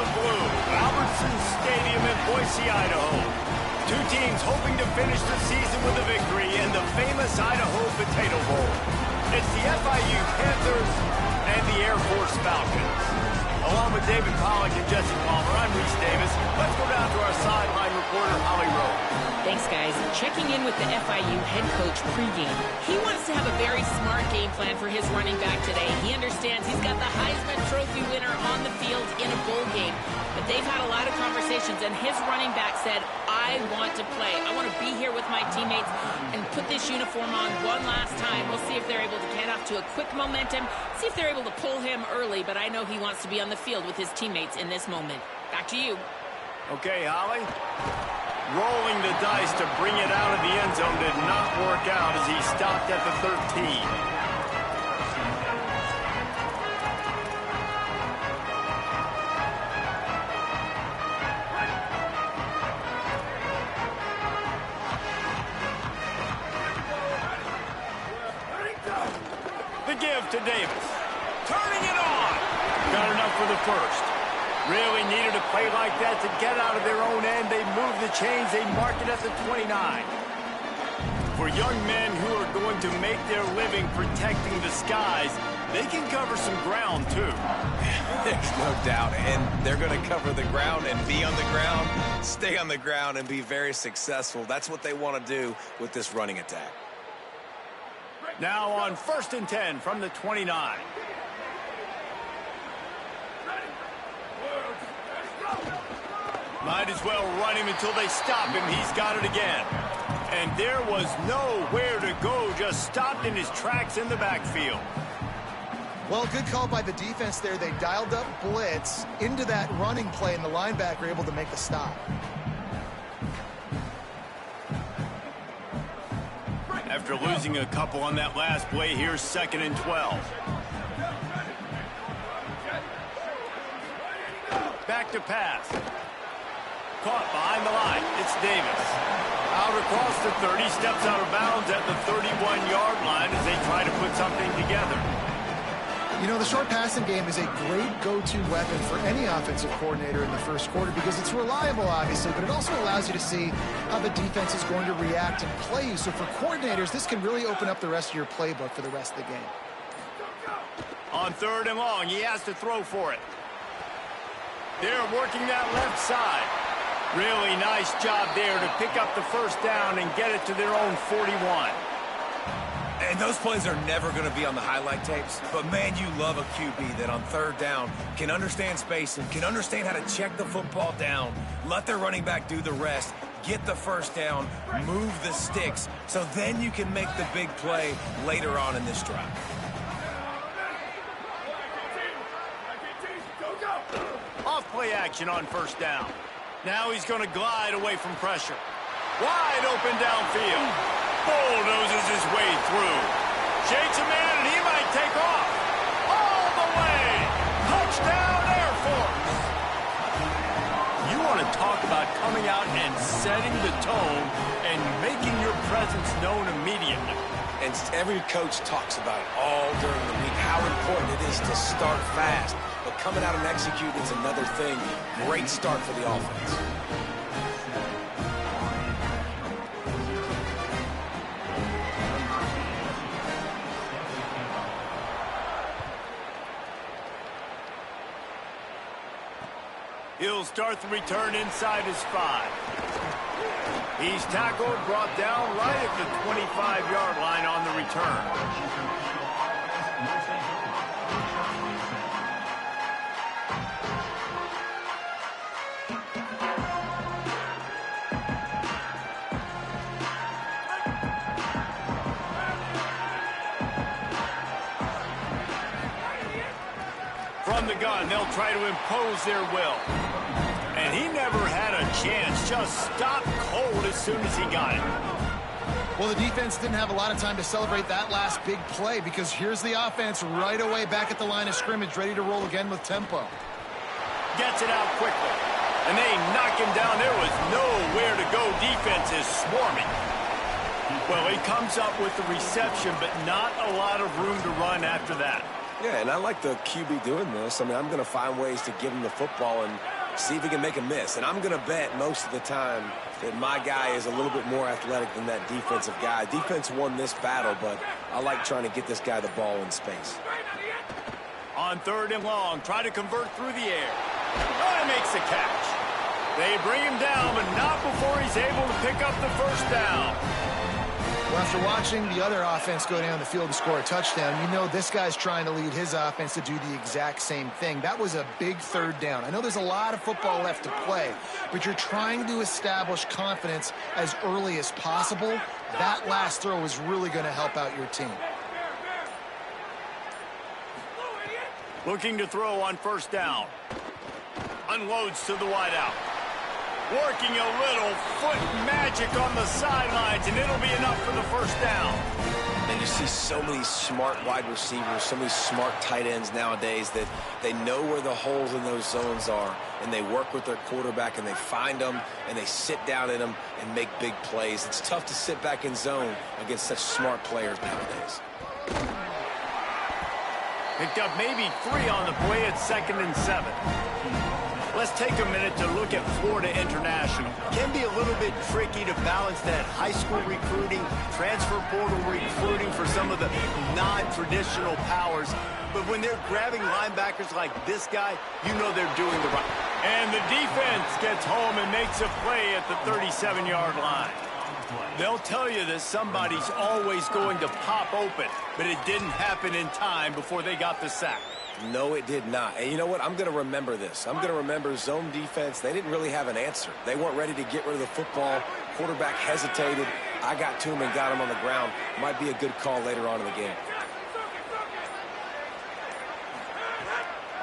the blue, Albertson Stadium in Boise, Idaho. Two teams hoping to finish the season with a victory in the famous Idaho Potato Bowl. It's the FIU Panthers and the Air Force Falcons. Along with David Pollack and Jesse Palmer, I'm Reese Davis. Let's go down to our sideline reporter, Holly Rowe. Thanks, guys. Checking in with the FIU head coach pregame. He wants to have a very smart game plan for his running back today. He understands he's got the Heisman Trophy winner on the field in a bowl game. But they've had a lot of conversations, and his running back said, I want to play. I want to be here with my teammates and put this uniform on one last time. We'll see if they're able to get off to a quick momentum, see if they're able to pull him early, but I know he wants to be on the field with his teammates in this moment. Back to you. Okay, Holly. Rolling the dice to bring it out of the end zone did not work out as he stopped at the 13. The give to Davis. Turning it on. Got enough for the first. Really needed a play like that to get out of their own end. They move the chains. They mark it at the 29. For young men who are going to make their living protecting the skies, they can cover some ground, too. There's no doubt. And they're going to cover the ground and be on the ground, stay on the ground, and be very successful. That's what they want to do with this running attack. Now on 1st and 10 from the 29. Might as well run him until they stop him. He's got it again. And there was nowhere to go, just stopped in his tracks in the backfield. Well, good call by the defense there. They dialed up blitz into that running play, and the linebacker able to make the stop. After losing a couple on that last play, here's 2nd and 12. Back to pass. Caught behind the line. It's Davis. Out across the 30, steps out of bounds at the 31-yard line as they try to put something together. You know, the short passing game is a great go-to weapon for any offensive coordinator in the first quarter because it's reliable, obviously, but it also allows you to see how the defense is going to react and play you. So for coordinators, this can really open up the rest of your playbook for the rest of the game. On 3rd and long, he has to throw for it. They're working that left side. Really nice job there to pick up the first down and get it to their own 41. And those plays are never going to be on the highlight tapes, but man, you love a QB that on 3rd down can understand space and can understand how to check the football down, let their running back do the rest, get the first down, move the sticks, so then you can make the big play later on in this drive. Off-play action on 1st down. Now he's going to glide away from pressure. Wide open downfield. Bulldozes his way through. Shakes a man, and he might take off. All the way. Touchdown, Air Force. You want to talk about coming out and setting the tone and making your presence known immediately. And every coach talks about it all during the week, how important it is to start fast. But coming out and executing is another thing. Great start for the offense. He'll start the return inside his 5. He's tackled, brought down right at the 25-yard line on the return. From the gun, they'll try to impose their will. And he never had a chance, just stopped cold as soon as he got it. Well, the defense didn't have a lot of time to celebrate that last big play because here's the offense right away back at the line of scrimmage, ready to roll again with tempo. Gets it out quickly. And they knock him down. There was nowhere to go. Defense is swarming. Well, he comes up with the reception, but not a lot of room to run after that. Yeah, and I like the QB doing this. I mean, I'm going to find ways to give him the football and see if he can make a miss. And I'm going to bet most of the time that my guy is a little bit more athletic than that defensive guy. Defense won this battle, but I like trying to get this guy the ball in space. On 3rd and long, try to convert through the air. Oh, he makes the catch. They bring him down, but not before he's able to pick up the first down. Well, after watching the other offense go down the field to score a touchdown, you know this guy's trying to lead his offense to do the exact same thing. That was a big 3rd down. I know there's a lot of football left to play, but you're trying to establish confidence as early as possible. That last throw is really going to help out your team. Looking to throw on 1st down. Unloads to the wideout. Working a little foot magic on the sidelines, and it'll be enough for the 1st down. And you see so many smart wide receivers, so many smart tight ends nowadays that they know where the holes in those zones are, and they work with their quarterback, and they find them, and they sit down in them and make big plays. It's tough to sit back in zone against such smart players nowadays. Picked up maybe 3 on the play at 2nd and 7. Let's take a minute to look at Florida International. Can be a little bit tricky to balance that high school recruiting, transfer portal recruiting for some of the non-traditional powers. But when they're grabbing linebackers like this guy, you know they're doing the right. And the defense gets home and makes a play at the 37-yard line. They'll tell you that somebody's always going to pop open, but it didn't happen in time before they got the sack. No, it did not. And you know what? I'm going to remember this. I'm going to remember zone defense. They didn't really have an answer. They weren't ready to get rid of the football. Quarterback hesitated. I got to him and got him on the ground. Might be a good call later on in the game.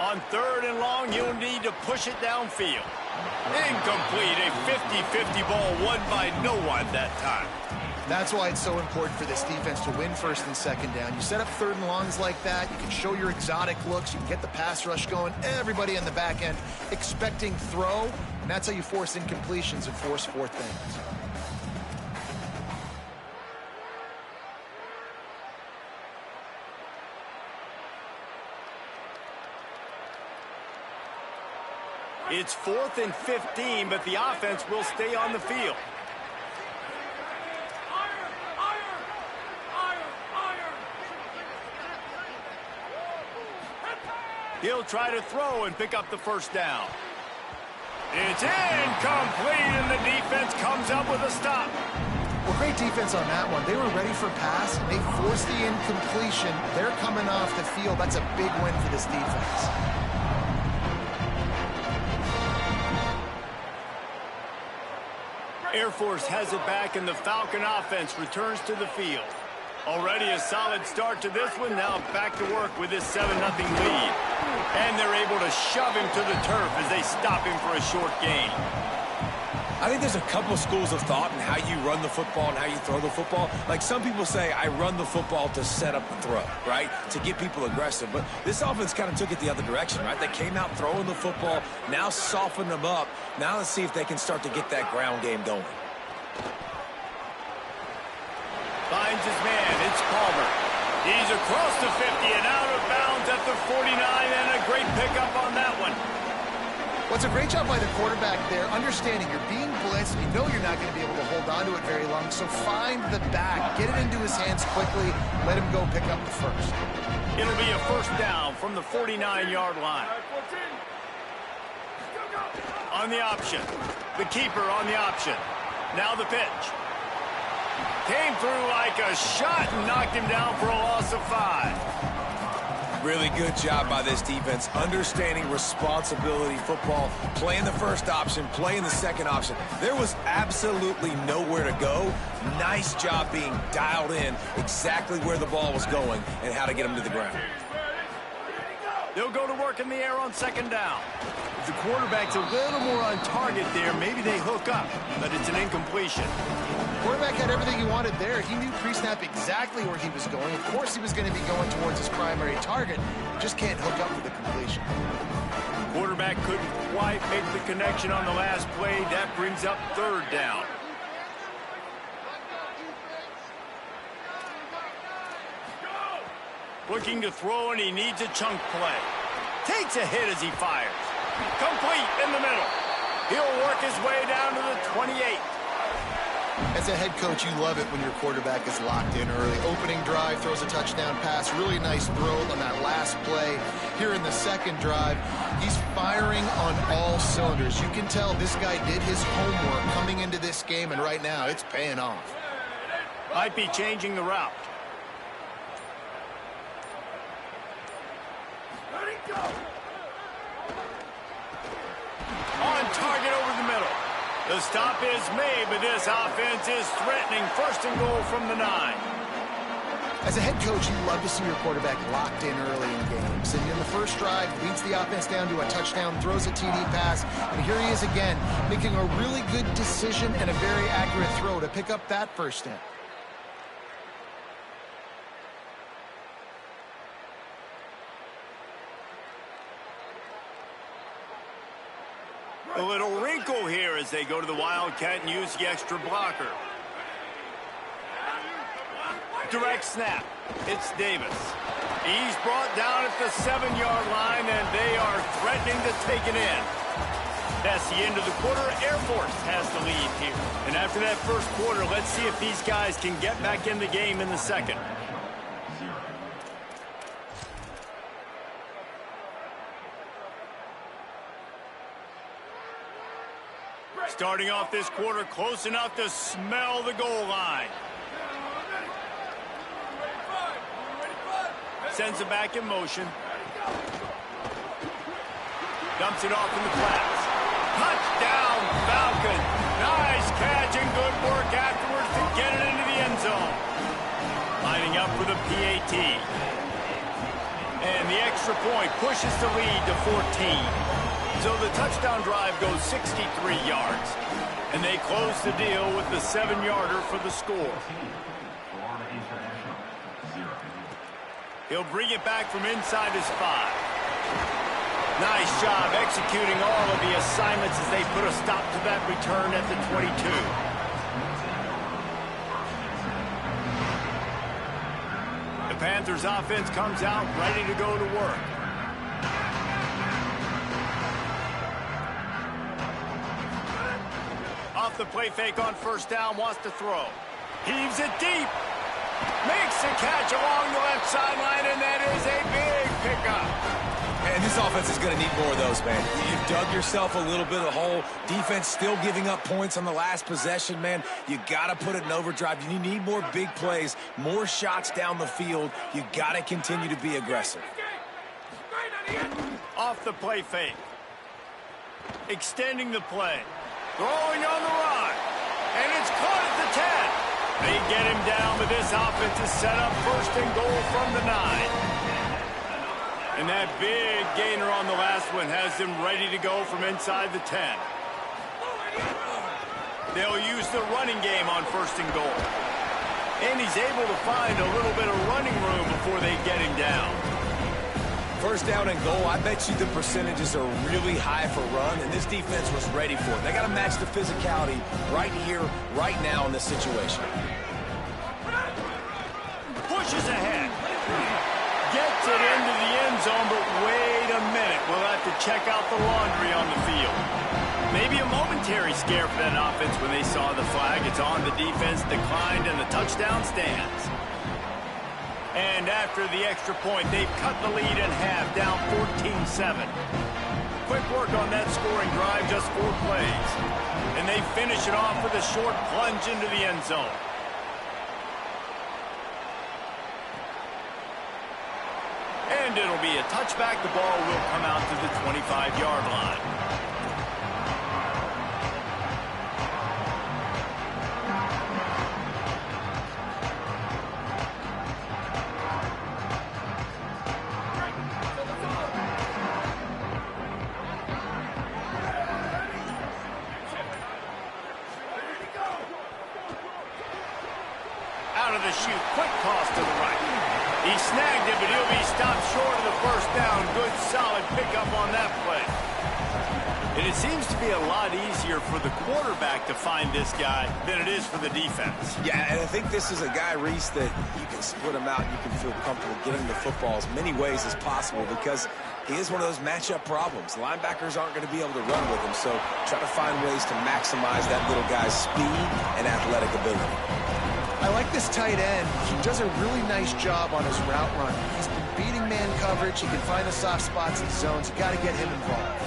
On 3rd and long, you'll need to push it downfield. Incomplete. A 50-50 ball won by no one that time. That's why it's so important for this defense to win 1st and 2nd down. You set up 3rd and longs like that. You can show your exotic looks. You can get the pass rush going. Everybody on the back end expecting throw. And that's how you force incompletions and force 4th downs. It's 4th and 15, but the offense will stay on the field. He'll try to throw and pick up the 1st down. It's incomplete, and the defense comes up with a stop. Well, great defense on that one. They were ready for pass. They forced the incompletion. They're coming off the field. That's a big win for this defense. Air Force has it back, and the Falcon offense returns to the field. Already a solid start to this one. Now back to work with this 7-0 lead. And they're able to shove him to the turf as they stop him for a short gain. I think there's a couple of schools of thought in how you run the football and how you throw the football. Like some people say, I run the football to set up the throw, right? To get people aggressive. But this offense kind of took it the other direction, right? They came out throwing the football, now soften them up. Now let's see if they can start to get that ground game going. Finds his man. It's Palmer. He's across the 50 and out of bounds at the 49, and a great pickup on that one. Well, it's a great job by the quarterback there, understanding you're being blitzed. You know you're not going to be able to hold on to it very long, so find the back, get it into his hands quickly, let him go pick up the 1st. It'll be a 1st down from the 49-yard line. On the option. The keeper on the option. Now the pitch. Came through like a shot and knocked him down for a loss of 5. Really good job by this defense, understanding responsibility football, playing the 1st option, playing the 2nd option. There was absolutely nowhere to go. Nice job being dialed in exactly where the ball was going and how to get him to the ground. They'll go to work in the air on 2nd down. If the quarterback's a little more on target there, maybe they hook up, but it's an incompletion. Quarterback had everything he wanted there. He knew pre-snap exactly where he was going. Of course he was going to be going towards his primary target. Just can't hook up with the completion. Quarterback couldn't quite make the connection on the last play. That brings up 3rd down. Looking to throw, and he needs a chunk play. Takes a hit as he fires. Complete in the middle. He'll work his way down to the 28. As a head coach, you love it when your quarterback is locked in early. Opening drive, throws a touchdown pass. Really nice throw on that last play. Here in the second drive, he's firing on all cylinders. You can tell this guy did his homework coming into this game, and right now it's paying off. Might be changing the route. On target over the middle. The stop is made, but this offense is threatening. First and goal from the 9. As a head coach, you love to see your quarterback locked in early in games. And in the first drive, leads the offense down to a touchdown, throws a TD pass, and here he is again, making a really good decision and a very accurate throw to pick up that first down. A little wrinkle here as they go to the Wildcat and use the extra blocker. Direct snap. It's Davis. He's brought down at the 7-yard line, and they are threatening to take it in. That's the end of the quarter. Air Force has the lead here. And after that first quarter, let's see if these guys can get back in the game in the second. Starting off this quarter close enough to smell the goal line. Sends it back in motion. Dumps it off in the flats. Touchdown, Falcon. Nice catch and good work afterwards to get it into the end zone. Lining up for the PAT. And the extra point pushes the lead to 14. So the touchdown drive goes 63 yards. And they close the deal with the 7-yarder for the score. He'll bring it back from inside his 5. Nice job executing all of the assignments as they put a stop to that return at the 22. The Panthers offense comes out ready to go to work. Off the play fake on first down, wants to throw. Heaves it deep. Makes the catch along the left sideline, and that is a big pickup. And this offense is going to need more of those, man. You've dug yourself a little bit of a hole. Defense still giving up points on the last possession, man. You got to put it in overdrive. You need more big plays, more shots down the field. You got to continue to be aggressive. Off the play fake. Extending the play. Throwing on the run. And it's caught at the 10. They get him down, but this offense is set up first and goal from the 9. And that big gainer on the last one has them ready to go from inside the 10. They'll use the running game on first and goal. And he's able to find a little bit of running room before they get him down. First down and goal, I bet you the percentages are really high for run, and this defense was ready for it. They got to match the physicality right here, right now in this situation. Pushes ahead. Gets it into the end zone, but wait a minute. We'll have to check out the laundry on the field. Maybe a momentary scare for that offense when they saw the flag. It's on the defense, declined, and the touchdown stands. And after the extra point, they've cut the lead in half, down 14-7. Quick work on that scoring drive, just 4 plays. And they finish it off with a short plunge into the end zone. And it'll be a touchback. The ball will come out to the 25-yard line. Out of the chute, quick toss to the right. He snagged it, but he'll be stopped short of the first down. Good, solid pickup on that play. And it seems to be a lot easier for the quarterback to find this guy than it is for the defense. Yeah, and I think this is a guy, Reese, that you can split him out and you can feel comfortable getting the football as many ways as possible because he is one of those matchup problems. Linebackers aren't going to be able to run with him, so try to find ways to maximize that little guy's speed and athletic ability. I like this tight end. He does a really nice job on his route run. He's been beating man coverage. He can find the soft spots and zones. You got to get him involved.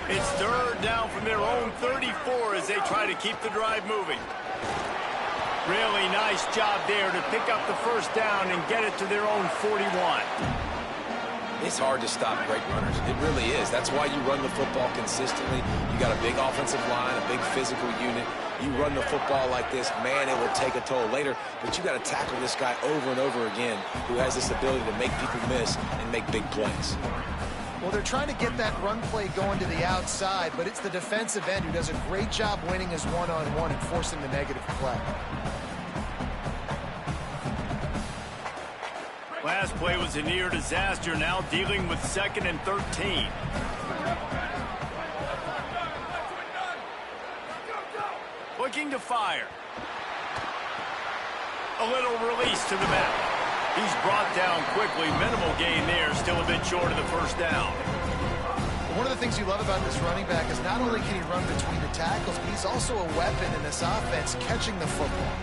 It's third down from their own 34 as they try to keep the drive moving. Really nice job there to pick up the first down and get it to their own 41. It's hard to stop great runners. It really is. That's why you run the football consistently. You got a big offensive line, a big physical unit. You run the football like this, man, it will take a toll later. But you got to tackle this guy over and over again who has this ability to make people miss and make big plays. Well, they're trying to get that run play going to the outside, but it's the defensive end who does a great job winning his one-on-one and forcing the negative play. Last play was a near disaster, now dealing with 2nd and 13. Looking to fire. A little release to the back. He's brought down quickly. Minimal gain there, still a bit short of the first down. One of the things you love about this running back is not only can he run between the tackles, but he's also a weapon in this offense, catching the football.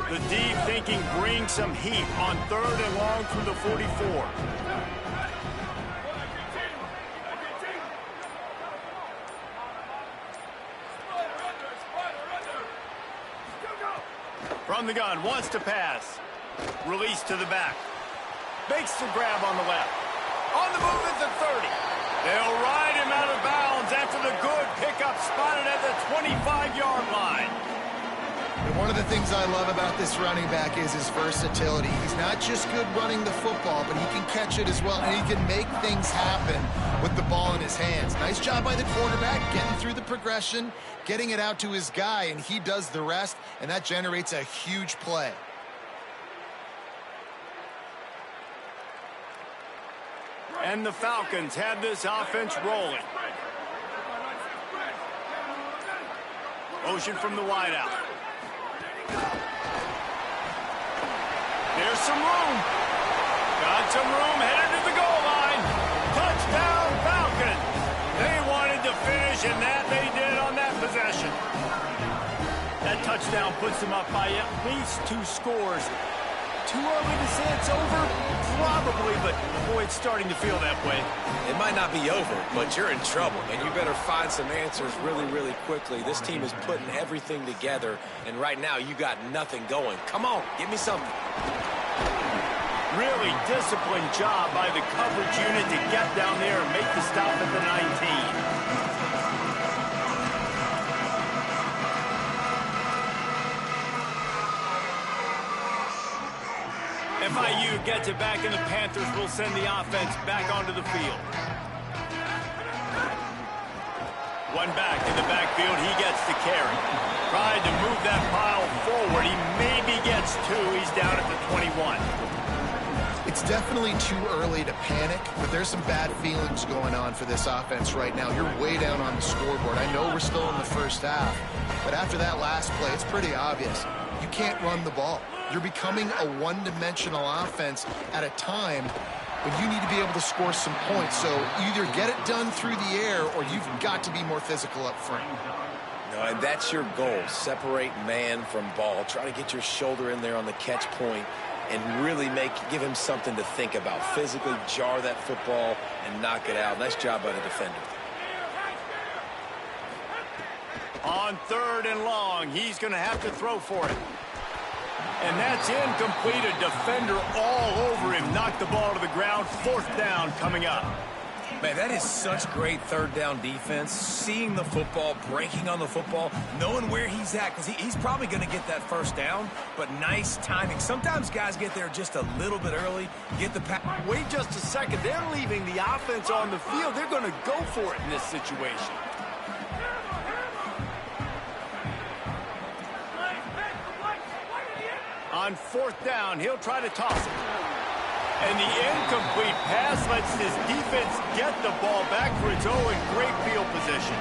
The deep thinking brings some heat on 3rd and long through the 44. From the gun, wants to pass. Release to the back. Makes the grab on the left. On the move at the 30. They'll ride him out of bounds after the good pickup spotted at the 25-yard line. And one of the things I love about this running back is his versatility. He's not just good running the football, but he can catch it as well, and he can make things happen with the ball in his hands. Nice job by the quarterback, getting through the progression, getting it out to his guy, and he does the rest, and that generates a huge play. And the Falcons have this offense rolling. Motion from the wideout. There's some room. Got some room, headed to the goal line. Touchdown, Falcons. They wanted to finish, and that they did on that possession. That touchdown puts them up by at least 2 scores. Too early to say it's over? Probably, but boy, it's starting to feel that way. It might not be over, but you're in trouble, and you better find some answers really, really quickly. This team is putting everything together, and right now you got nothing going. Come on, give me something. Really disciplined job by the coverage unit to get down there and make the stop at the 19. FIU gets it back, and the Panthers will send the offense back onto the field. One back in the backfield, he gets the carry. Tried to move that pile forward. He maybe gets 2. He's down at the 21. It's definitely too early to panic, but there's some bad feelings going on for this offense right now. You're way down on the scoreboard. I know we're still in the first half, but after that last play, it's pretty obvious. You can't run the ball. You're becoming a one-dimensional offense at a time when you need to be able to score some points. So either get it done through the air or you've got to be more physical up front. No, and that's your goal. Separate man from ball. Try to get your shoulder in there on the catch point and really give him something to think about. Physically jar that football and knock it out. Nice job by the defender. On 3rd and long, he's going to have to throw for it. And that's incomplete. A defender all over him. Knocked the ball to the ground. 4th down coming up. Man, that is such great 3rd down defense. Seeing the football, breaking on the football, knowing where he's at, because he's probably going to get that 1st down, but nice timing. Sometimes guys get there just a little bit early, get the pass. Wait just a second. They're leaving the offense on the field. They're going to go for it in this situation. On fourth down, he'll try to toss it. And the incomplete pass lets his defense get the ball back for its own great field position.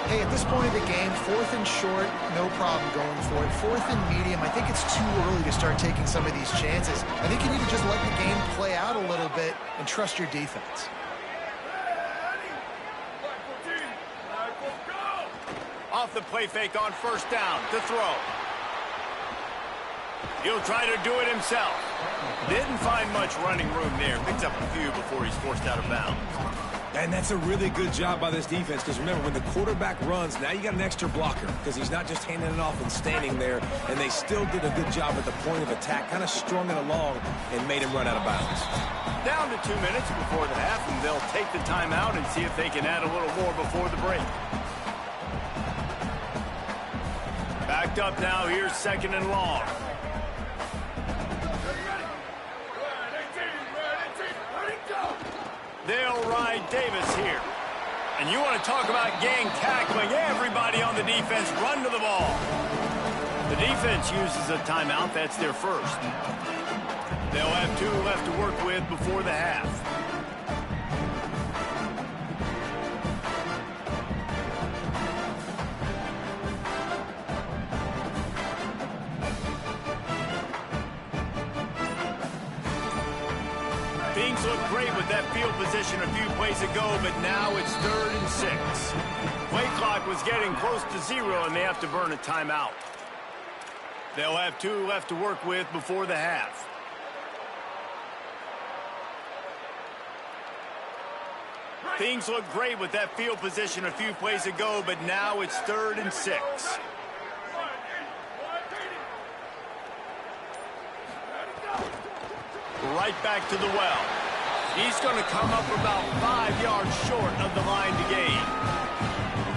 Hey, at this point of the game, fourth and short, no problem going for it. Fourth and medium, I think it's too early to start taking some of these chances. I think you need to just let the game play out a little bit and trust your defense. Off the play fake on first down to throw. He'll try to do it himself. Didn't find much running room there. Picks up a few before he's forced out of bounds. And that's a really good job by this defense, because remember, when the quarterback runs, now you got an extra blocker, because he's not just handing it off and standing there, and they still did a good job at the point of attack, kind of strung it along and made him run out of bounds. Down to 2 minutes before the half, and they'll take the timeout and see if they can add a little more before the break. Backed up now, here's second and long. They'll ride Davis here. And you want to talk about gang tackling. Everybody on the defense run to the ball. The defense uses a timeout. That's their first. They'll have 2 left to work with before the half. Things look great with that field position a few plays ago, but now it's 3rd and 6. Play clock was getting close to 0, and they have to burn a timeout. They'll have 2 left to work with before the half. Things look great with that field position a few plays ago, but now it's 3rd and 6. Right back to the well. He's going to come up about 5 yards short of the line to gain.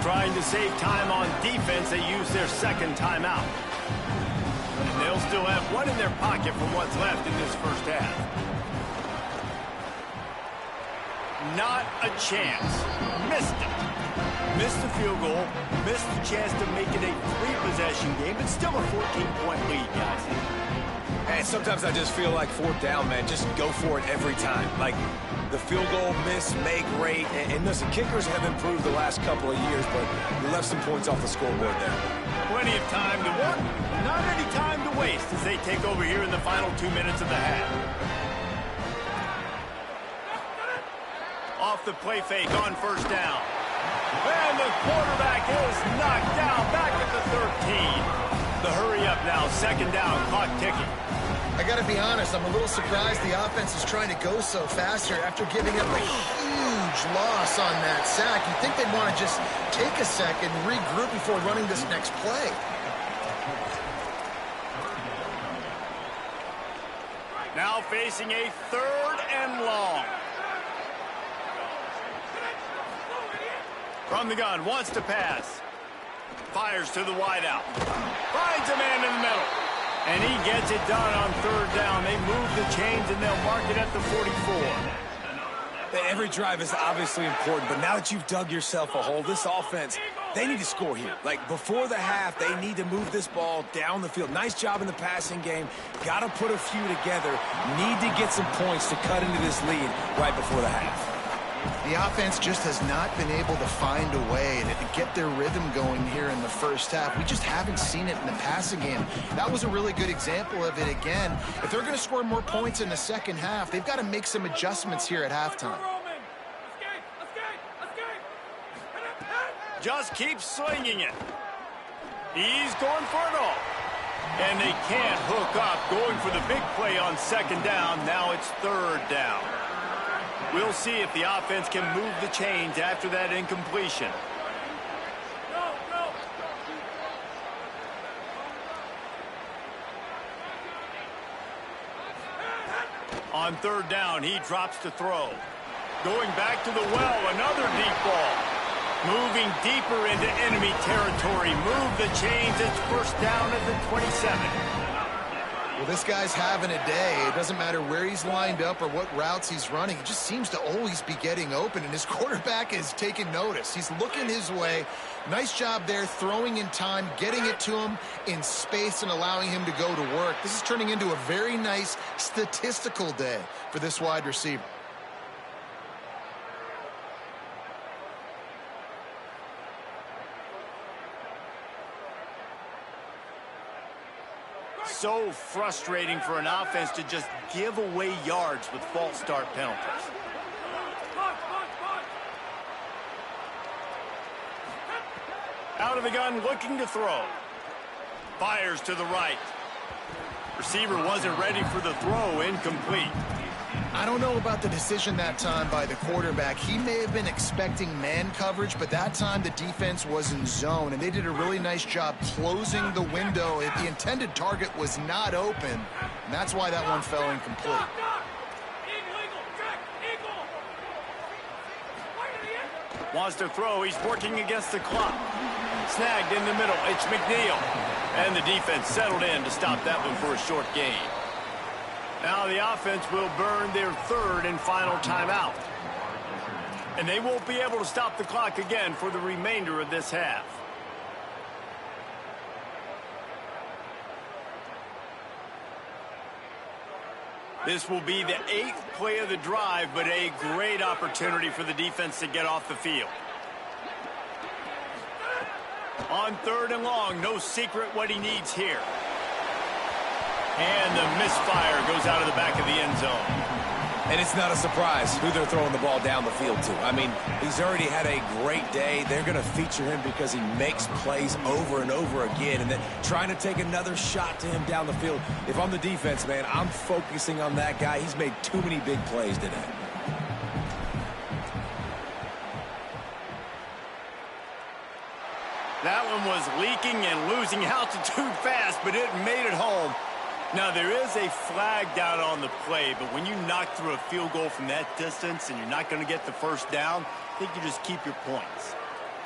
Trying to save time on defense, they use their second timeout. And they'll still have 1 in their pocket from what's left in this first half. Not a chance. Missed it. Missed the field goal. Missed the chance to make it a 3-possession game. It's still a 14-point lead, guys. And sometimes I just feel like fourth down, man, just go for it every time. Like the field goal miss, make rate. And listen, kickers have improved the last couple of years, but we left some points off the scoreboard there. Plenty of time to work. Not any time to waste as they take over here in the final 2 minutes of the half. Off the play fake on first down. And the quarterback is knocked down back at the 13. The hurry up now, second down, clock ticking. I got to be honest, I'm a little surprised the offense is trying to go so fast here after giving up a huge loss on that sack. You'd think they'd want to just take a second, regroup before running this next play. Now facing a 3rd and long. From the gun, wants to pass. Fires to the wideout. Finds a man in the middle. And he gets it done on 3rd down. They move the chains, and they'll mark it at the 44. Every drive is obviously important, but now that you've dug yourself a hole, this offense, they need to score here. Like, before the half, they need to move this ball down the field. Nice job in the passing game. Got to put a few together. Need to get some points to cut into this lead right before the half. The offense just has not been able to find a way to get their rhythm going here in the first half. We just haven't seen it in the passing game. That was a really good example of it again. If they're going to score more points in the second half, they've got to make some adjustments here at halftime. Just keeps swinging it. He's going for it all. And they can't hook up, going for the big play on second down. Now it's 3rd down. We'll see if the offense can move the chains after that incompletion. On 3rd down, he drops to throw. Going back to the well, another deep ball. Moving deeper into enemy territory. Move the chains. It's 1st down at the 27. Well, this guy's having a day. It doesn't matter where he's lined up or what routes he's running. He just seems to always be getting open, and his quarterback is taking notice. He's looking his way. Nice job there, throwing in time, getting it to him in space and allowing him to go to work. This is turning into a very nice statistical day for this wide receiver. So frustrating for an offense to just give away yards with false start penalties. Out of the gun, looking to throw. Fires to the right. Receiver wasn't ready for the throw, incomplete. I don't know about the decision that time by the quarterback. He may have been expecting man coverage, but that time the defense was in zone, and they did a really nice job closing the window. The intended target was not open, and that's why that one fell incomplete. Wants to throw. He's working against the clock. Snagged in the middle. It's McNeil. And the defense settled in to stop that one for a short gain. Now the offense will burn their third and final timeout. And they won't be able to stop the clock again for the remainder of this half. This will be the 8th play of the drive, but a great opportunity for the defense to get off the field. On 3rd and long, no secret what he needs here. And the misfire goes out of the back of the end zone. And it's not a surprise who they're throwing the ball down the field to. I mean, he's already had a great day. They're going to feature him because he makes plays over and over again. And then trying to take another shot to him down the field. If I'm the defense, man, I'm focusing on that guy. He's made too many big plays today. That one was leaking and losing altitude fast, but it made it home. Now, there is a flag down on the play, but when you knock through a field goal from that distance and you're not going to get the first down, I think you just keep your points.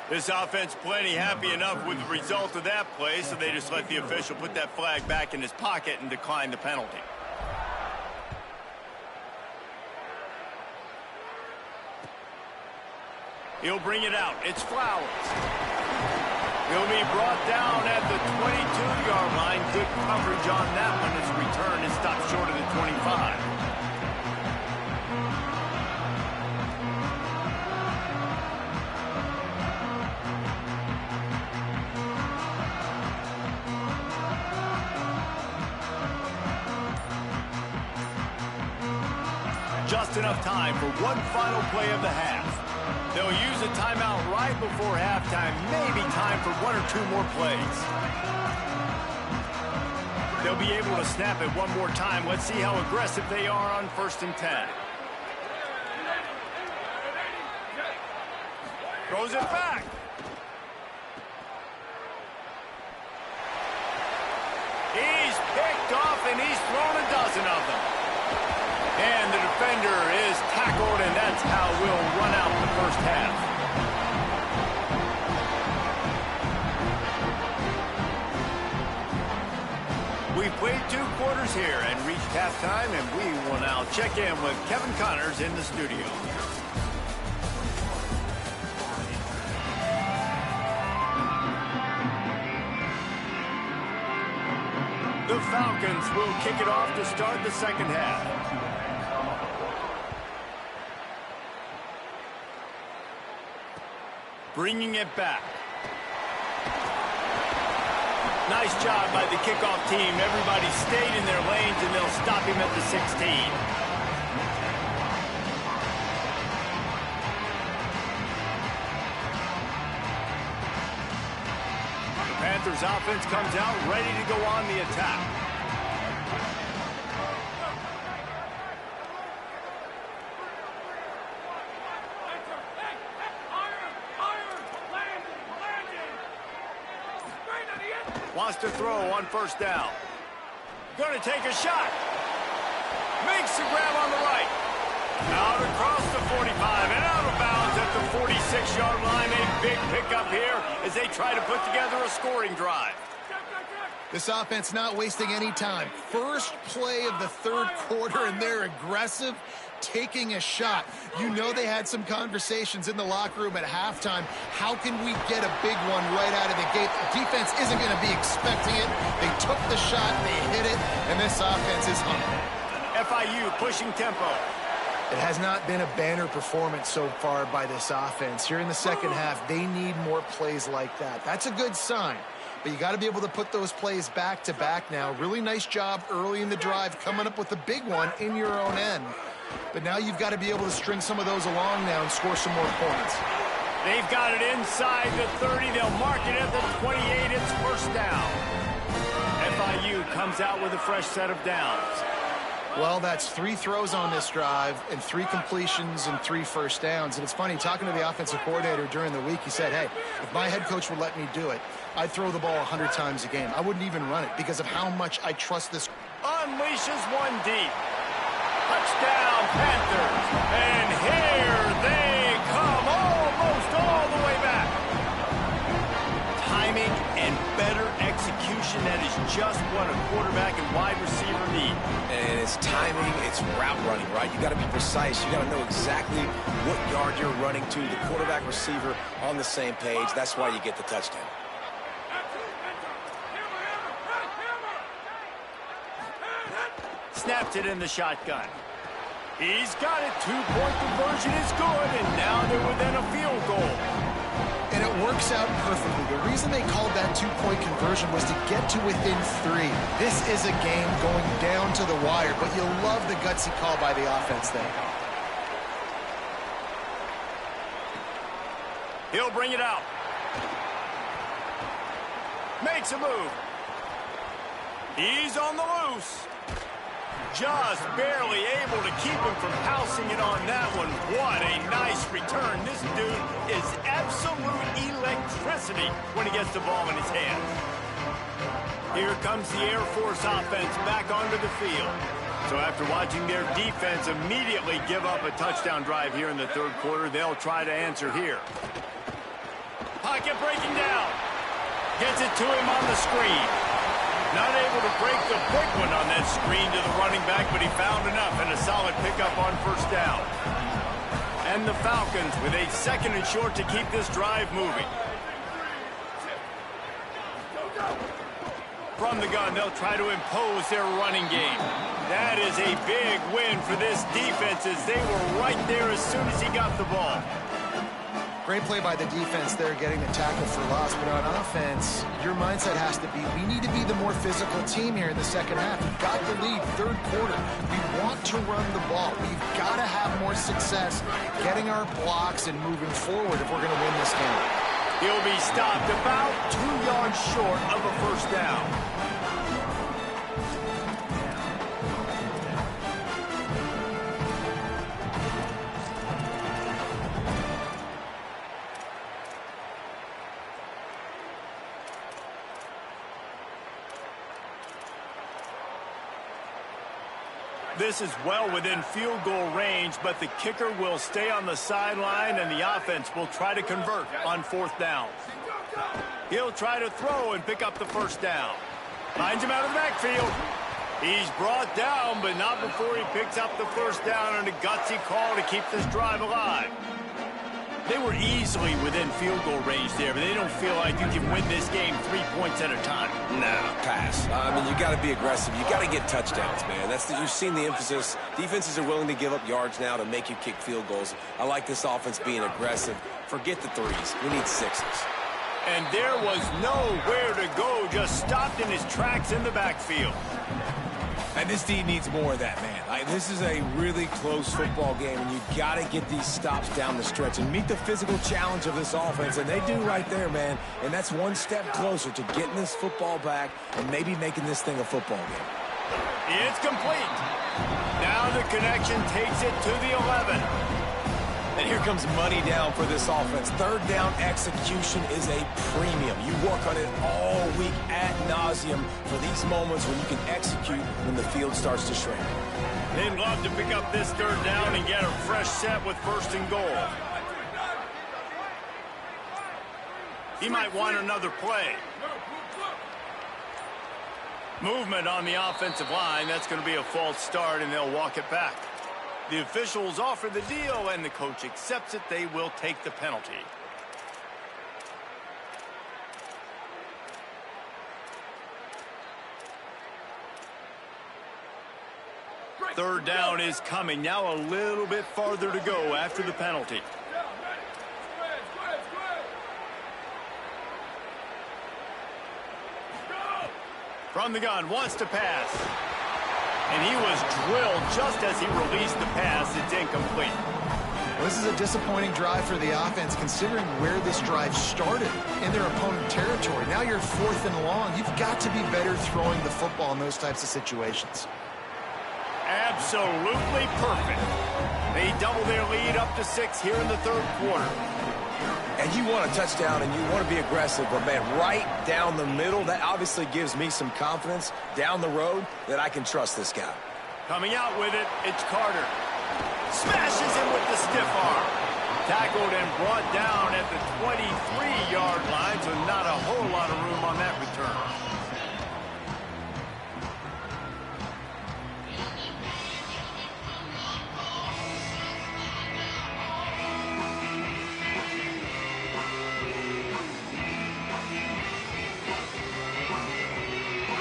This offense plenty happy enough with the result of that play, so they just let the official put that flag back in his pocket and decline the penalty. He'll bring it out. It's Flowers. He'll be brought down at the 22-yard line. Good coverage on that one. His return is stopped short of the 25. Just enough time for one final play of the half. They'll use a timeout right before halftime, maybe time for 1 or 2 more plays. They'll be able to snap it one more time. Let's see how aggressive they are on 1st and 10. Throws it back. He's picked off, and he's thrown a dozen of them. And the defender is tackled, and that's how we'll run out the first half. We've played 2 quarters here and reached halftime, and we will now check in with Kevin Connors in the studio. The Falcons will kick it off to start the second half. Bringing it back. Nice job by the kickoff team. Everybody stayed in their lanes, and they'll stop him at the 16. The Panthers offense comes out ready to go on the attack. Wants to throw on 1st down. Going to take a shot. Makes the grab on the right. Out across the 45 and out of bounds at the 46-yard line. A big pickup here as they try to put together a scoring drive. This offense not wasting any time. First play of the third quarter, and they're aggressive, taking a shot. You know they had some conversations in the locker room at halftime. How can we get a big one right out of the gate? Defense isn't going to be expecting it. They took the shot, they hit it, and this offense is humming. FIU pushing tempo. It has not been a banner performance so far by this offense. Here in the second half, they need more plays like that. That's a good sign. But you got to be able to put those plays back to back now. Really nice job early in the drive, coming up with a big one in your own end. But now you've got to be able to string some of those along now and score some more points. They've got it inside the 30. They'll mark it at the 28. It's first down. FIU comes out with a fresh set of downs. Well, that's 3 throws on this drive and 3 completions and 3 first downs. And it's funny, talking to the offensive coordinator during the week, he said, hey, if my head coach would let me do it, I'd throw the ball 100 times a game. I wouldn't even run it because of how much I trust this. Unleashes one deep. Touchdown, Panthers. And here they come, almost all the way back. Timing and better execution, that is just what a quarterback and wide receiver need. And it's timing, it's route running, right? You got to be precise. You got to know exactly what yard you're running to. The quarterback, receiver on the same page. That's why you get the touchdown. Snapped it in the shotgun. He's got it. 2-point conversion is good, and now they're within a field goal. And it works out perfectly. The reason they called that 2-point conversion was to get to within 3. This is a game going down to the wire, but you love the gutsy call by the offense there. He'll bring it out. Makes a move. He's on the loose. Just barely able to keep him from housing it on that one. What a nice return. This dude is absolute electricity when he gets the ball in his hands. Here comes the Air Force offense back onto the field. So after watching their defense immediately give up a touchdown drive here in the third quarter, they'll try to answer here. Pocket breaking down. Gets it to him on the screen. Not able to break the quick one on that screen to the running back, but he found enough and a solid pickup on first down. And the Falcons with a 2nd and short to keep this drive moving. From the gun, they'll try to impose their running game. That is a big win for this defense as they were right there as soon as he got the ball. Great play by the defense there, getting the tackle for loss. But on offense, your mindset has to be, we need to be the more physical team here in the second half. We've got the lead, third quarter. We want to run the ball. We've got to have more success getting our blocks and moving forward if we're going to win this game. He'll be stopped about 2 yards short of a first down. This is well within field goal range, but the kicker will stay on the sideline, and the offense will try to convert on 4th down. He'll try to throw and pick up the first down. Finds him out of the backfield. He's brought down, but not before he picks up the first down on a gutsy call to keep this drive alive. They were easily within field goal range there, but they don't feel like you can win this game 3 points at a time. No, pass. I mean, you got to be aggressive. You got to get touchdowns, man. You've seen the emphasis. Defenses are willing to give up yards now to make you kick field goals. I like this offense being aggressive. Forget the 3s. We need 6s. And there was nowhere to go, just stopped in his tracks in the backfield. And this team needs more of that, man. This is a really close football game, and you got to get these stops down the stretch and meet the physical challenge of this offense, and they do right there, man. And that's one step closer to getting this football back and maybe making this thing a football game. It's complete. Now the connection takes it to the 11. And here comes money down for this offense. 3rd down execution is a premium. You work on it all week ad nauseum for these moments when you can execute when the field starts to shrink. They'd love to pick up this 3rd down and get a fresh set with 1st and goal. He might want another play. Movement on the offensive line. That's going to be a false start, and they'll walk it back. The officials offer the deal, and the coach accepts it. They will take the penalty. Third down is coming. Now a little bit farther to go after the penalty. From the gun, wants to pass. And he was drilled just as he released the pass. It's incomplete. Well, this is a disappointing drive for the offense, considering where this drive started in their opponent territory. Now you're 4th and long. You've got to be better throwing the football in those types of situations. Absolutely perfect. They double their lead up to 6 here in the third quarter. And you want a touchdown and you want to be aggressive, but man, right down the middle, that obviously gives me some confidence down the road that I can trust this guy. Coming out with it, it's Carter. Smashes him with the stiff arm. Tackled and brought down at the 23-yard line, so not a whole lot of room on that return.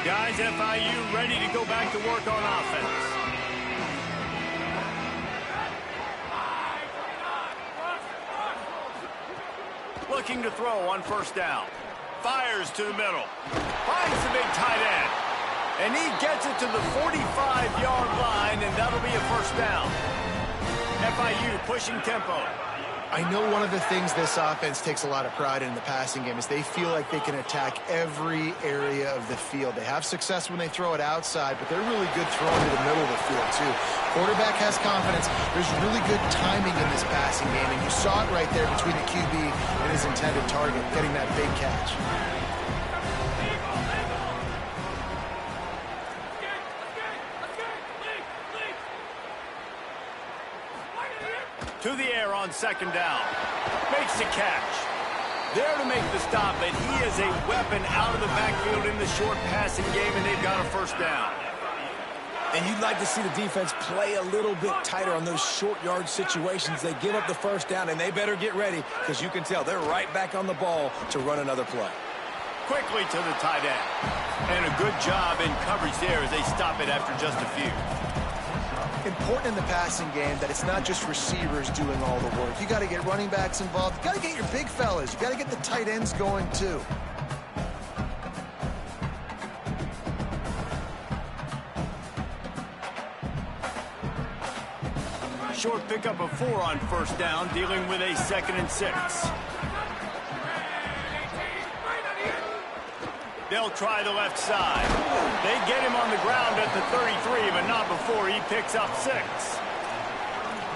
Guys, FIU ready to go back to work on offense. Looking to throw on first down. Fires to the middle. Finds the big tight end. And he gets it to the 45-yard line, and that'll be a first down. FIU pushing tempo. I know one of the things this offense takes a lot of pride in the passing game is they feel like they can attack every area of the field. They have success when they throw it outside, but they're really good throwing to the middle of the field, too. Quarterback has confidence. There's really good timing in this passing game, and you saw it right there between the QB and his intended target, getting that big catch. To the air on second down. Makes the catch. There to make the stop, but he is a weapon out of the backfield in the short passing game, and they've got a first down. And you'd like to see the defense play a little bit tighter on those short yard situations. They give up the first down, and they better get ready because you can tell they're right back on the ball to run another play. Quickly to the tight end. And a good job in coverage there as they stop it after just a few. Important in the passing game that it's not just receivers doing all the work. You got to get running backs involved. You got to get your big fellas. You got to get the tight ends going too. Short pickup of 4 on first down, dealing with a 2nd and 6. They'll try the left side. They get him on the ground at the 33, but not before he picks up 6.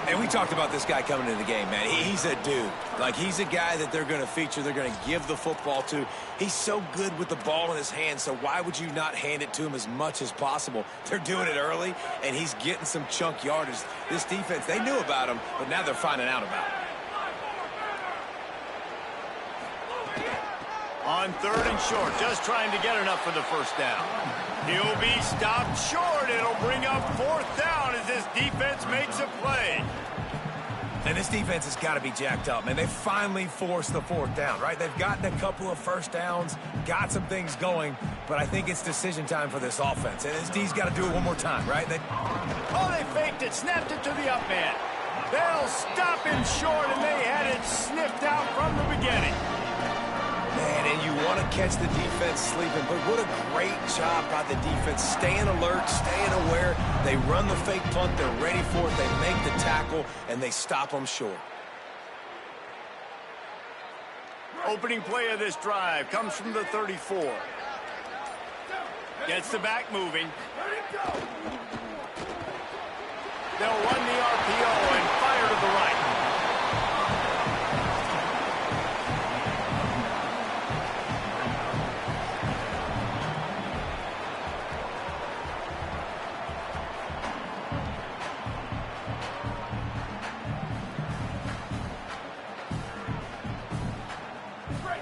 And we talked about this guy coming into the game, man. He's a dude. Like, he's a guy that they're going to feature, they're going to give the football to. He's so good with the ball in his hands, so why would you not hand it to him as much as possible? They're doing it early, and he's getting some chunk yardage. This defense, they knew about him, but now they're finding out about him. On 3rd and short, just trying to get enough for the first down. He'll be stopped short. It'll bring up 4th down as this defense makes a play. And this defense has got to be jacked up, man. They finally forced the 4th down, right? They've gotten a couple of first downs, got some things going, but I think it's decision time for this offense. And this D's got to do it one more time, right? They faked it, snapped it to the up man. They'll stop him short, and they had it sniffed out from the beginning. Man, and you want to catch the defense sleeping, but what a great job by the defense. Staying alert, staying aware. They run the fake punt. They're ready for it. They make the tackle, and they stop them short. Opening play of this drive comes from the 34. Gets the back moving. They'll run the RPO and fire to the right.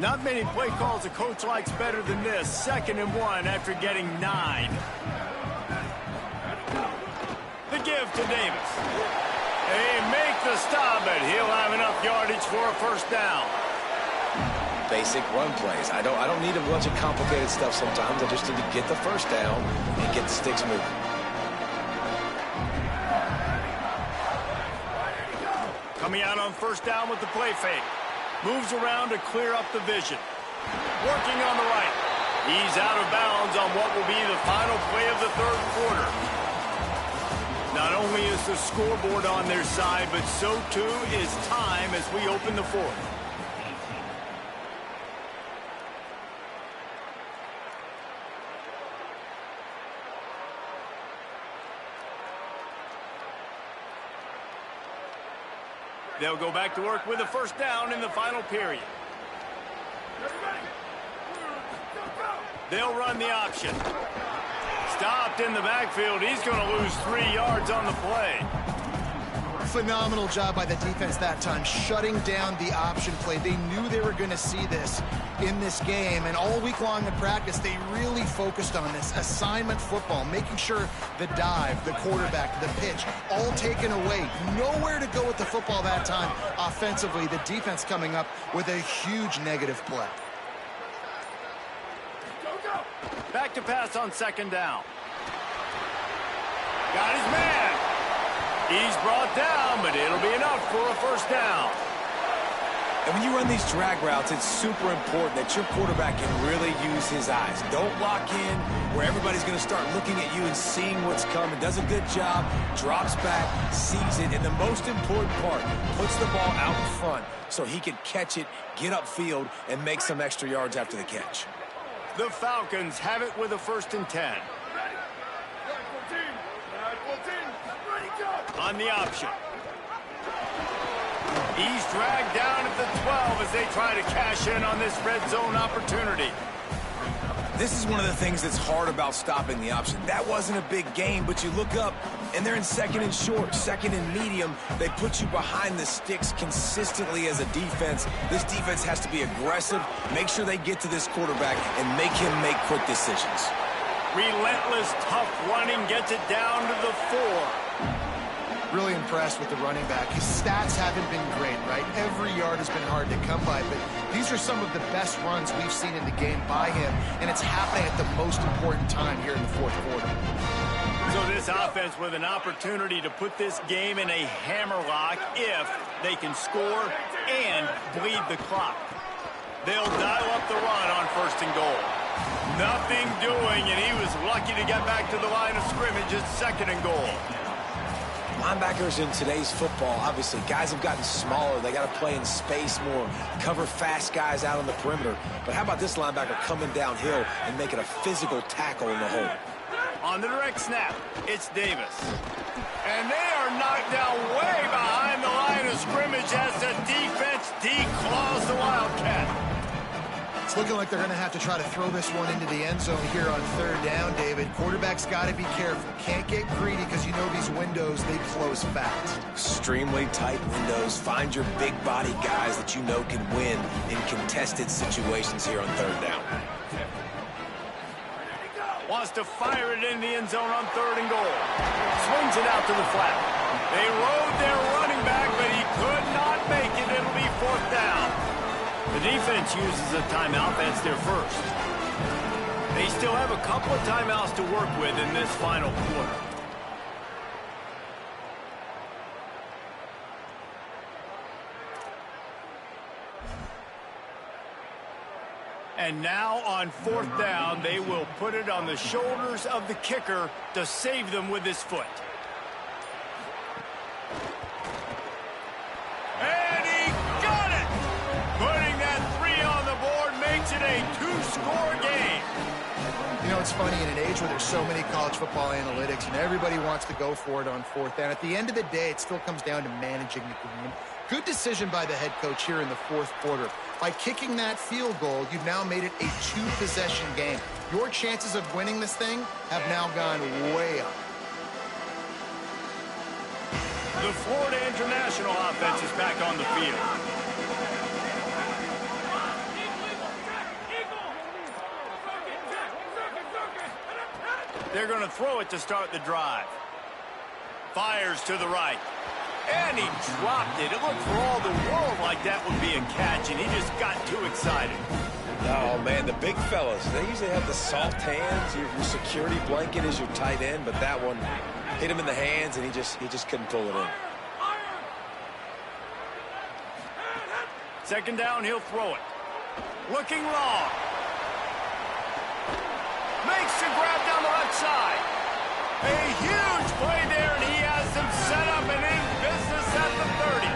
Not many play calls a coach likes better than this. 2nd and 1 after getting 9. The give to Davis. They make the stop, but he'll have enough yardage for a 1st down. Basic run plays. I don't need a bunch of complicated stuff sometimes. I just need to get the 1st down and get the sticks moving. Coming out on 1st down with the play fake. Moves around to clear up the vision. Working on the right. He's out of bounds on what will be the final play of the 3rd quarter. Not only is the scoreboard on their side, but so too is time as we open the 4th. They'll go back to work with a 1st down in the final period. They'll run the option. Stopped in the backfield. He's going to lose 3 yards on the play. Phenomenal job by the defense that time, shutting down the option play. They knew they were going to see this in this game, and all week long in practice, they really focused on this assignment football, making sure the dive, the quarterback, the pitch, all taken away. Nowhere to go with the football that time offensively. The defense coming up with a huge negative play. Back to pass on 2nd down. Got his man. He's brought down, but it'll be enough for a 1st down. And when you run these drag routes, it's super important that your quarterback can really use his eyes. Don't lock in where everybody's going to start looking at you and seeing what's coming. Does a good job, drops back, sees it, and the most important part, puts the ball out in front so he can catch it, get upfield, and make some extra yards after the catch. The Falcons have it with a 1st and 10. On the option. He's dragged down at the 12 as they try to cash in on this red zone opportunity. This is one of the things that's hard about stopping the option. That wasn't a big game, but you look up, and they're in 2nd and short, 2nd and medium. They put you behind the sticks consistently as a defense. This defense has to be aggressive, make sure they get to this quarterback, and make him make quick decisions. Relentless, tough running gets it down to the 4. Really impressed with the running back. His stats haven't been great, right? Every yard has been hard to come by, but these are some of the best runs we've seen in the game by him, and it's happening at the most important time here in the 4th quarter. So this offense with an opportunity to put this game in a hammerlock if they can score and bleed the clock. They'll dial up the run on 1st and goal. Nothing doing, and he was lucky to get back to the line of scrimmage at 2nd and goal. Linebackers in today's football, obviously, guys have gotten smaller. They got to play in space more, cover fast guys out on the perimeter. But how about this linebacker coming downhill and making a physical tackle in the hole? On the direct snap, it's Davis. And they are knocked down way behind the line of scrimmage as the defense declaws the Wildcat. It's looking like they're going to have to try to throw this one into the end zone here on 3rd down, David. Quarterback's got to be careful. Can't get greedy because you know these windows, they close fast. Extremely tight windows. Find your big body guys that you know can win in contested situations here on 3rd down. Wants to fire it in the end zone on 3rd and goal. Swings it out to the flat. They rode their running back, but he could not make it. It'll be 4th down. The defense uses a timeout. That's their 1st. They still have a couple of timeouts to work with in this final quarter. And now on 4th down, they will put it on the shoulders of the kicker to save them with his foot. And he got it! Putting that 3 on the board makes it a 2-score game. You know, it's funny, in an age where there's so many college football analytics and everybody wants to go for it on 4th down, at the end of the day, it still comes down to managing the game. Good decision by the head coach here in the 4th quarter. By kicking that field goal, you've now made it a 2-possession game. Your chances of winning this thing have now gone way up. The Florida International offense is back on the field. They're going to throw it to start the drive. Fires to the right. And he dropped it. It looked for all the world like that would be a catch, and he just got too excited. Oh, man, the big fellas, they usually have the soft hands. Your security blanket is your tight end, but that one hit him in the hands, and he just couldn't pull it in. Second down, he'll throw it. Looking long. Makes the grab down the left side. A huge play there, and he has them set up and in business at the 30.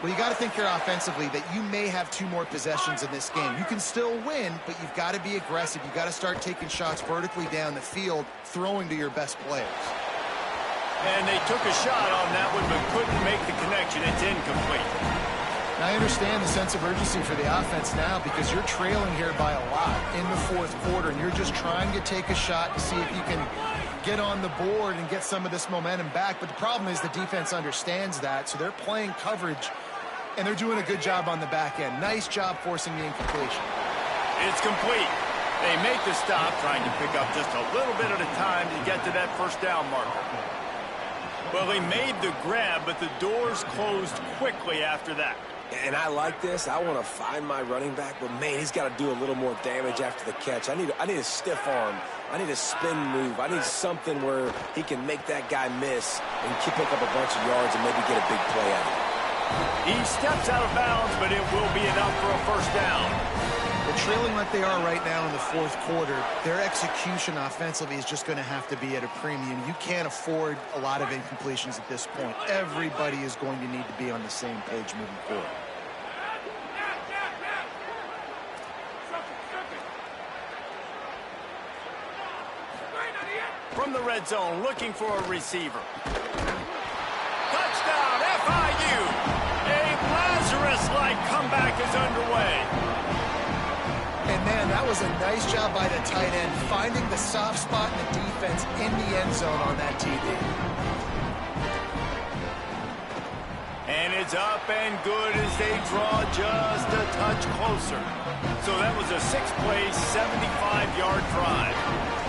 Well, you got to think here offensively that you may have 2 more possessions in this game. You can still win, but you've got to be aggressive. You've got to start taking shots vertically down the field, throwing to your best players. And they took a shot on that one, but couldn't make the connection. It's incomplete. Now, I understand the sense of urgency for the offense now because you're trailing here by a lot in the 4th quarter, and you're just trying to take a shot to see if you can get on the board and get some of this momentum back. But the problem is the defense understands that, so they're playing coverage, and they're doing a good job on the back end. Nice job forcing the incompletion. It's complete. They make the stop, trying to pick up just a little bit at a time to get to that first down marker. Well, they made the grab, but the doors closed quickly after that. And I like this. I want to find my running back, but, man, he's got to do a little more damage after the catch. I need a stiff arm. I need a spin move. I need something where he can make that guy miss and pick up a bunch of yards and maybe get a big play out of it. He steps out of bounds, but it will be enough for a first down. Well, trailing like they are right now in the 4th quarter, their execution offensively is just going to have to be at a premium. You can't afford a lot of incompletions at this point. Everybody is going to need to be on the same page moving forward. From the red zone, looking for a receiver. Touchdown, FIU! A Lazarus-like comeback is underway. And, man, that was a nice job by the tight end, finding the soft spot in the defense in the end zone on that TD. And it's up and good as they draw just a touch closer. So that was a 6-play, 75-yard drive.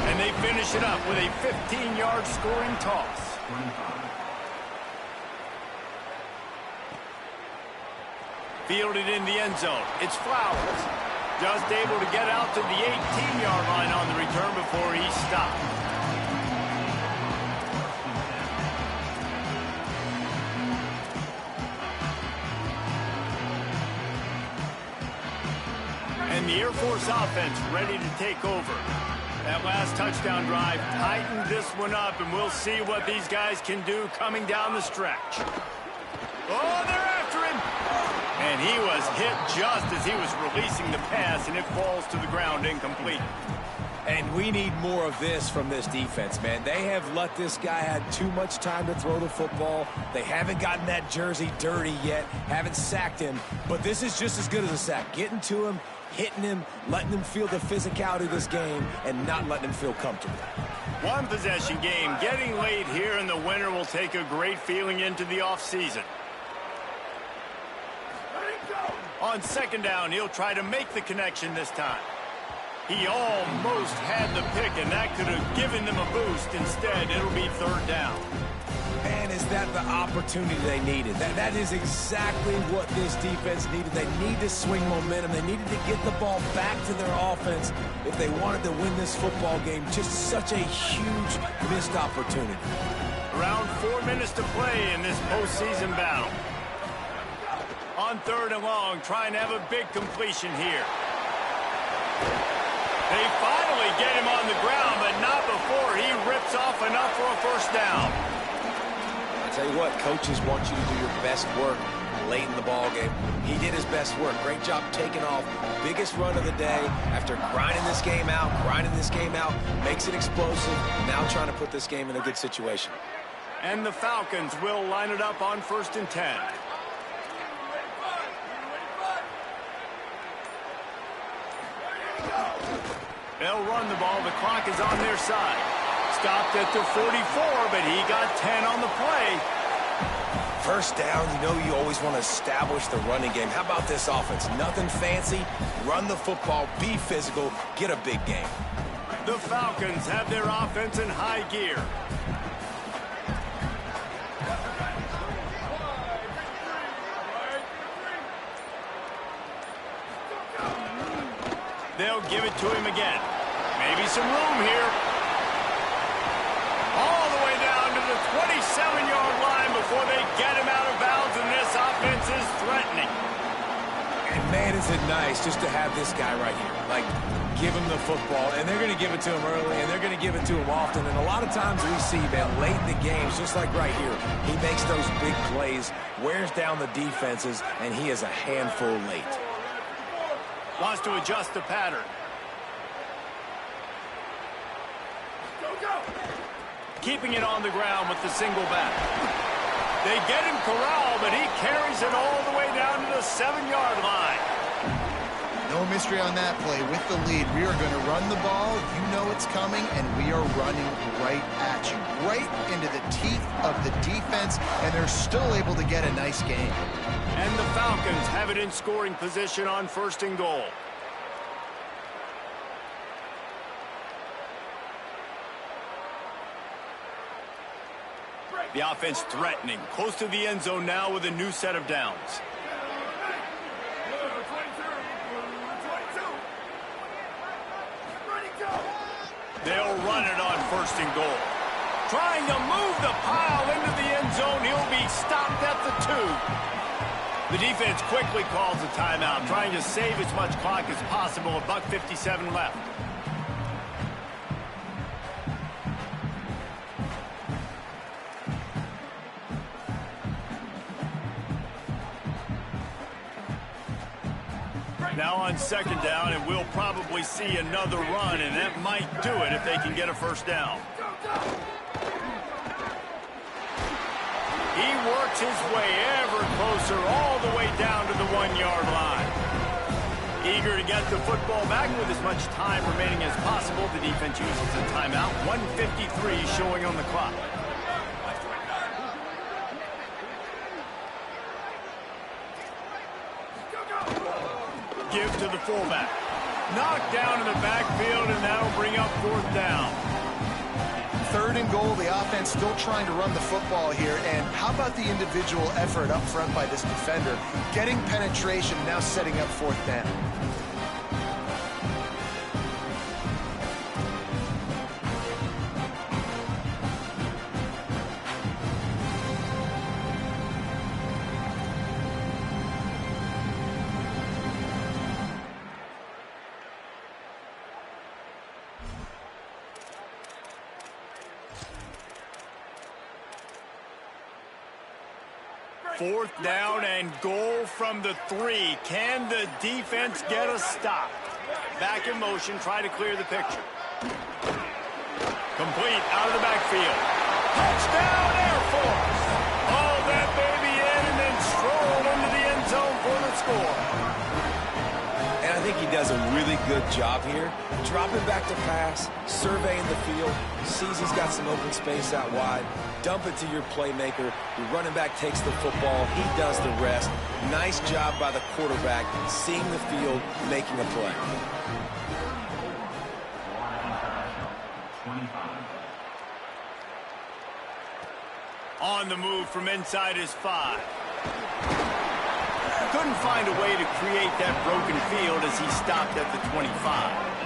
And they finish it up with a 15-yard scoring toss. Fielded in the end zone. It's Flowers. Just able to get out to the 18-yard line on the return before he stopped. And the Air Force offense ready to take over. That last touchdown drive tightened this one up, and we'll see what these guys can do coming down the stretch. Oh, they're after him! And he was hit just as he was releasing the pass, and it falls to the ground incomplete. And we need more of this from this defense, man. They have let this guy have too much time to throw the football. They haven't gotten that jersey dirty yet, haven't sacked him. But this is just as good as a sack. Getting to him, hitting him, letting him feel the physicality of this game, and not letting him feel comfortable. One possession game. Getting late here, and the winner will take a great feeling into the offseason. On second down, he'll try to make the connection this time. He almost had the pick, and that could have given them a boost. Instead, it'll be third down. Man, is that the opportunity they needed? That is exactly what this defense needed. They need to swing momentum. They needed to get the ball back to their offense if they wanted to win this football game. Just such a huge missed opportunity. Around 4 minutes to play in this postseason battle. On third and long, trying to have a big completion here. They finally get him on the ground, but not before he rips off enough for a first down. I tell you what, coaches want you to do your best work late in the ball game. He did his best work. Great job taking off. Biggest run of the day after grinding this game out, makes it explosive. Now trying to put this game in a good situation. And the Falcons will line it up on 1st and 10. They'll run the ball. The clock is on their side. Stopped at the 44, but he got 10 on the play. First down, you always want to establish the running game. How about this offense? Nothing fancy. Run the football, be physical, get a big game. The Falcons have their offense in high gear. They'll give it to him again. Maybe some room here. All the way down to the 27-yard line before they get him out of bounds, and this offense is threatening. And man, is it nice just to have this guy right here. Like, give him the football, and they're going to give it to him early, and they're going to give it to him often. And a lot of times we see, man, late in the games, just like right here, he makes those big plays, wears down the defenses, and he is a handful late. Wants to adjust the pattern. Keeping it on the ground with the single back. They get him corralled, but he carries it all the way down to the 7-yard line. No mystery on that play. With the lead, we are going to run the ball. You know it's coming, and we are running right at you, right into the teeth of the defense, and they're still able to get a nice game. And the Falcons have it in scoring position on 1st and goal. The offense threatening, close to the end zone now with a new set of downs. They'll run it on 1st and goal. Trying to move the pile into the end zone. He'll be stopped at the 2. The defense quickly calls a timeout, trying to save as much clock as possible. $1:57 left. Now on 2nd down, and we'll probably see another run, and that might do it if they can get a 1st down. He works his way ever closer, all the way down to the 1-yard line. Eager to get the football back with as much time remaining as possible. The defense uses a timeout. 1:53 showing on the clock. Give to the fullback. Knocked down in the backfield, and that'll bring up 4th down. 3rd and goal, the offense still trying to run the football here. And how about the individual effort up front by this defender? Getting penetration, now setting up 4th down. Fourth down and goal from the 3. Can the defense get a stop? Back in motion, try to clear the picture. Complete out of the backfield. Touchdown, Air Force! Hauled that baby in and then strolled into the end zone for the score. And I think he does a really good job here. Dropping back to pass, surveying the field, sees he's got some open space out wide. Dump it to your playmaker. Your running back takes the football. He does the rest. Nice job by the quarterback, seeing the field, making a play. On the move from inside his 5. Couldn't find a way to create that broken field as he stopped at the 25.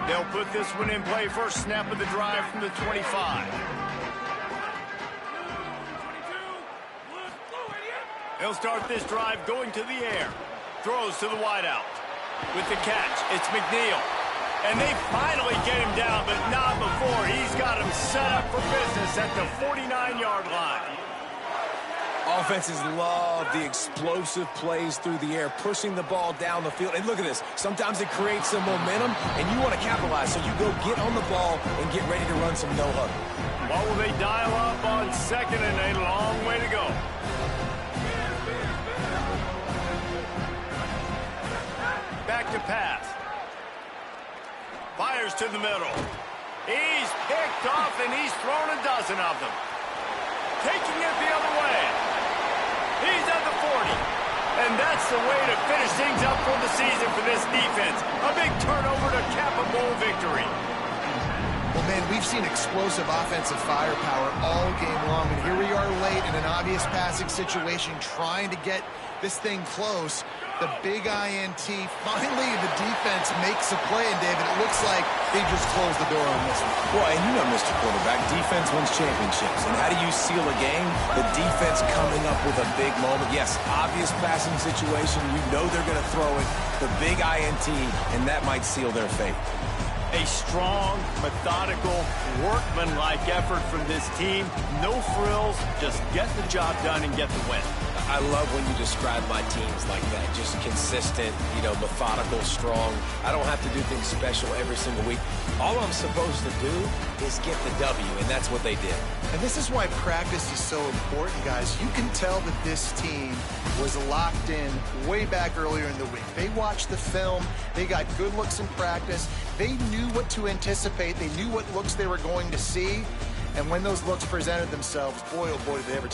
They'll put this one in play. First snap of the drive from the 25. They'll start this drive going to the air. Throws to the wideout. With the catch, it's McNeil. And they finally get him down, but not before. He's got him set up for business at the 49-yard line. Offenses love the explosive plays through the air, pushing the ball down the field. And look at this. Sometimes it creates some momentum, and you want to capitalize. So you go get on the ball and get ready to run some no-huddle. What will they dial up on 2nd and a long way to go? Back to pass. Fires to the middle. He's picked off, and he's thrown a dozen of them. Taking it the other way. And that's the way to finish things up for the season for this defense. A big turnover to cap a bowl victory. Well, man, we've seen explosive offensive firepower all game long, and here we are late in an obvious passing situation trying to get this thing close. The big INT, finally the defense makes a play, and David, it looks like they just closed the door on this one. Well, and you know, Mr. Quarterback, defense wins championships. And how do you seal a game? The defense coming up with a big moment. Yes, obvious passing situation. You know they're going to throw it. The big INT, and that might seal their fate. A strong, methodical, workmanlike effort from this team. No frills, just get the job done and get the win. I love when you describe my teams like that. Just consistent, you know, methodical, strong. I don't have to do things special every single week. All I'm supposed to do is get the W, and that's what they did. And this is why practice is so important, guys. You can tell that this team was locked in way back earlier in the week. They watched the film. They got good looks in practice. They knew what to anticipate. They knew what looks they were going to see. And when those looks presented themselves, boy, oh boy, did they ever